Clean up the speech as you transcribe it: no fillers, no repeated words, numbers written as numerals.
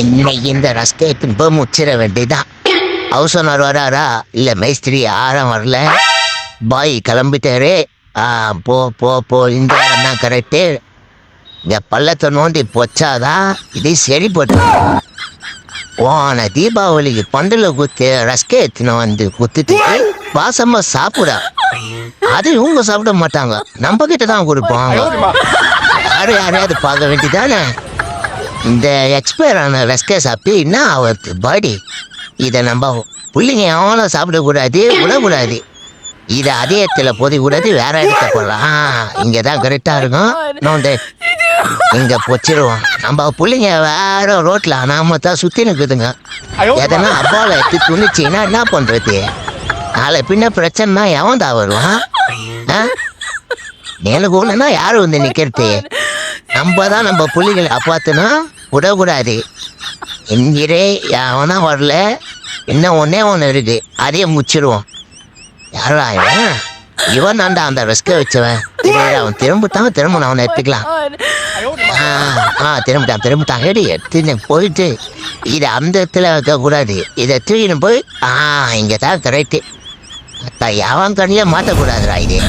இன்னைக்கு இந்த ரஸ்கை இப்போ முச்சிட வேண்டியதான். ஹவுஸ் ஓனர் வராரா இல்லை மேஸ்திரி யாரும் வரல. பாய் கிளம்பிட்டாரு. போ போ போ இந்த இடம் தான் கரெக்டு. இங்கே பள்ளத்தை நோண்டி பொச்சாதான் இது சரி போட்டு. போன தீபாவளிக்கு பண்டில் குத்து ரஸ்கை எடுத்துன்னு வந்து குத்துட்டு வாசமா சாப்பிட. அது இவங்க சாப்பிட மாட்டாங்க, நம்ம கிட்ட தான் கொடுப்பாங்க. யாரையாவது பார்க்க வேண்டியதானே. இந்த எக்ஸ்பயர் ஆன ரஸ்கை சாப்பிட்டு என்ன ஆகுது பாடி. இதை நம்ம பிள்ளைங்க எவ்வளோ சாப்பிடக்கூடாது, விடக்கூடாது. இதை அதே இடத்துல போதிக்கூடாது, வேற இடத்த போடலாம். இங்கே தான் கரெக்டாக இருக்கும். நோண்டு இங்கே பொச்சிடுவோம். நம்ம பிள்ளைங்க வேற ரோட்டில் நாம தான் சுற்றி நிற்குதுங்க. எதனா அப்பாவில் எடுத்து துணிச்சின்னா என்ன பண்ணுறது? நாளை பின்ன பிரச்சனைனா எவன் தான் வருவான்? எனக்கு ஒன்றுனா யார் வந்து நிற்கிறது? நம்ம தான் நம்ம பிள்ளைகளை காப்பாற்றினா விடக்கூடாது. என்கிறே எவனா வரல. இன்னும் ஒன்று இருக்கு, அதையே முச்சிடுவோம். யாரா இவன் தாண்டா அந்த ரெஸ்கை வச்சவன். அவன் திரும்ப அவனை எடுத்துக்கலாம். திரும்பிட்டான். எடுத்துன்னு போயிட்டு இதை அந்த இடத்துல வைக்கக்கூடாது. இதை தூக்கின்னு போய் இங்கே தான் கரெக்டு. எவன் கண்ணிலே மாற்றக்கூடாதுடா இது.